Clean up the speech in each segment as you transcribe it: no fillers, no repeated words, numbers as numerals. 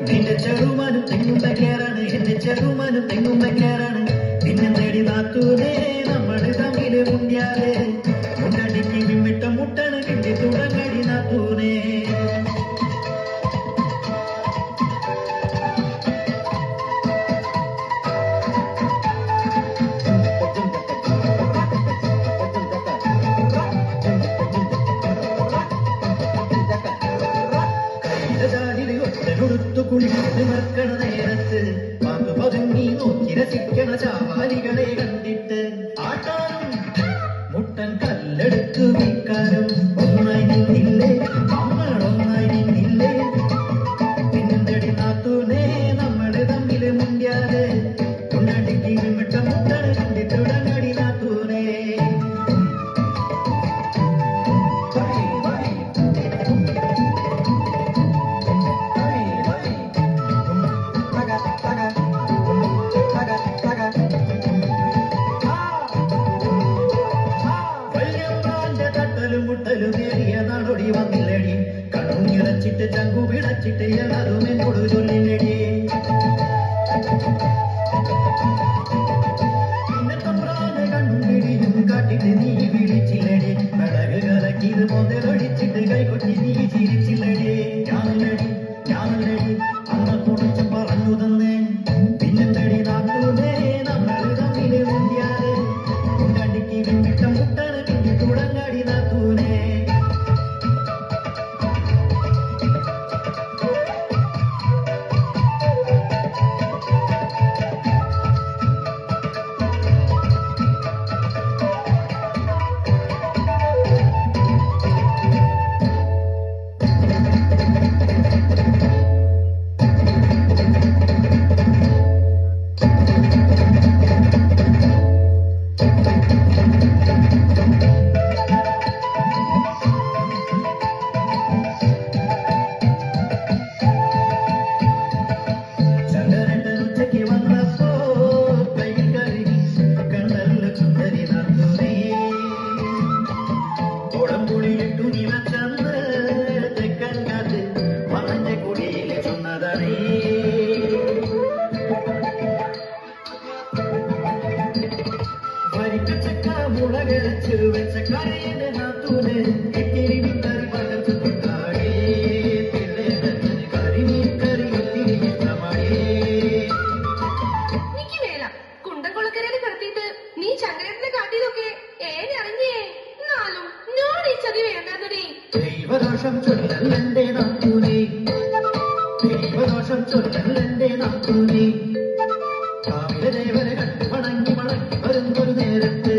നിന്റെ ചെറുമാനും തെങ്ങും ബംഗ്ലാറാണ്, എന്റെ ചെറുമാനും തെങ്ങും ബംഗ്ലാറാണ്. നിന്നെ തേടി നാത്തൂനെ നമ്മള് തമ്മില് മുണ്ടിയാല് മുണ്ടടിക്ക് വിമ്മിട്ട മുട്ടണ് കിണ്ടി തുടങ്ങടി നാത്തൂനെ. ൊടുത്തു കുളിച്ച് മറക്കണ നേരത്ത് പാത്തു പതുങ്ങി നോക്കി രസിക്കണ ചാവാലികളെ കണ്ടിട്ട് ആട്ടാനും മുട്ടൻ കല്ലെടുത്തു വിൽക്കാനും ഒന്നായി നിന്നില്ലേ, നമ്മളൊന്നായി നിന്നില്ലേ. പിന്നെന്തടി നാത്തൂനെ നമ്മള് തമ്മില് മുണ്ടിയാല് ഉണ്ണടിക്ക് വിമിട്ട മുട്ടണ് കണ്ടിട്ടുടങ്ങടി നാത്തൂനെ. മുട്ടലുമേറിയ നാടൊടി വന്നില്ലടി, കണ്ണുനിറച്ചിട്ട് ചങ്കു പിടച്ചിട്ട് എല്ലാതും എന്നോട് ചൊല്ലില്ലടി. പിന്നെ തമ്പ്രാനെ കണ്ണുപിടിയും കാട്ടിട്ട് നീ വിളിച്ചില്ലടി, കടക് കലക്കിത് മുതലൊടിച്ചിട്ട് കൈകൊട്ടി നീ ചിരിച്ചില്ലടി. ഞാനല്ലടി അന്ന കുറിച്ച് പറഞ്ഞു തന്നേ. പിന്നെന്തടി നാത്തൂനെ നമ്മള് തമ്മില് മുണ്ടിയാല് മുണ്ടടിക്ക് വിമ്മിട്ട മുട്ടണ് കിണ്ടി തുടങ്ങടി നാത്തൂനെ. മുളകരച്ച് വെച്ച കരയിലെ നാത്തൂന് ഇത്തിരി കറി പടച്ചു കൊണ്ടാടേ, കരിമീൻ കറി ഒത്തിരി ഇഷ്ടമാടേ. എനിക്ക് വേല കുണ്ടംകുളക്കരയിൽ കിടത്തിയിട്ട് നീ ചങ്ങരത്തിനെ കാട്ടിയതൊക്കെ ഏനറിഞ്ഞേ. എന്നാലും ഞാൻ ഈ ചതി വേണ്ടാത്തടി. ദൈവദോഷം ചൊല്ലല്ലെന്റെ നാത്തൂനെ, ദൈവദോഷം ചൊല്ലല്ലെന്റെ നാത്തൂനെ. കാവിലെ ദേവനെ കണ്ടു വണങ്ങി മടങ്ങി വരുന്നൊരു നേരത്ത്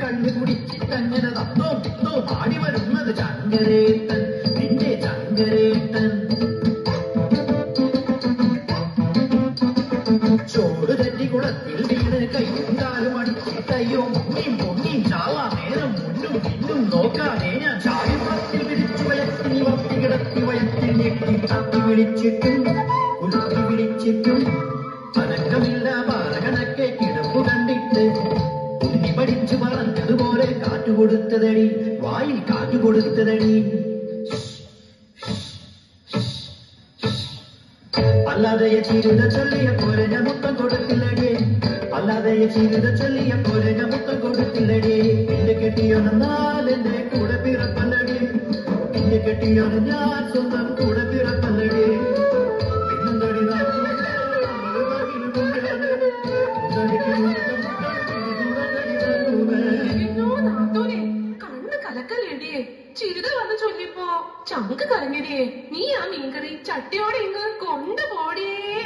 കണ്ണു കുടിച്ചിട്ടങ്ങനെ തത്തോ പിത്തോ പാടി വരുന്നത് ചങ്കരേട്ടൻ, നിന്റെ ചങ്കരേട്ടൻ. ചോറ് തെറ്റി കുളത്തിൽ വീണ് കയ്യും കാലും അടിച്ചിട്ടയ്യോ മുങ്ങിയും പൊങ്ങിയും ചാവാ നേരം മുന്നും പിന്നും നോക്കാതെ ഞാൻ ചായപ്പത്തിൽ പിടിച്ചു വയസ്സിനി വപ്പി കിടത്തി വയസ്സിൽ ഞെട്ടി തത്തി വിളിച്ചിട്ടും കുലുക്കി വിളിച്ചിട്ടും അനക്കമില്ല പാറകണക്കെ കിടപ്പു കണ്ടിട്ട് ഉണ്ണി പഠിച്ചു പറഞ്ഞതുപോലെ കാറ്റുകൊടുത്തതടി, വായിൽ കാറ്റുകൊടുത്തതടി. അല്ലാതെ ചീരുത ചൊല്ലിയ പോലെ ഞാൻ മുത്തം കൊടുത്തില്ലടിയേ, അല്ലാതെ ചീരുത ചൊല്ലിയ പോലെ ഞാൻ മുത്തം കൊടുത്തില്ലടിയേ. നിന്റെ കെട്ടിയോനെന്നാൽ എന്റെ കൂടെ പിറപ്പല്ലടിയേ, നിന്റെ കെട്ടിയോന് ഞാൻ സ്വന്തം കൂടെ പിറപ്പല്ലടിയേ. പിന്നെന്തടി കണ്ണ് കലക്കല്ലേടിയേ. ചിരുത വന്ന് ചൊല്ലിപ്പോ ചങ്ക് കലങ്ങിടിയേ. നീ ആ മീൻകറി ചട്ടിയോടെ ഇങ്ങ് കൊണ്ടുപോടിയേ.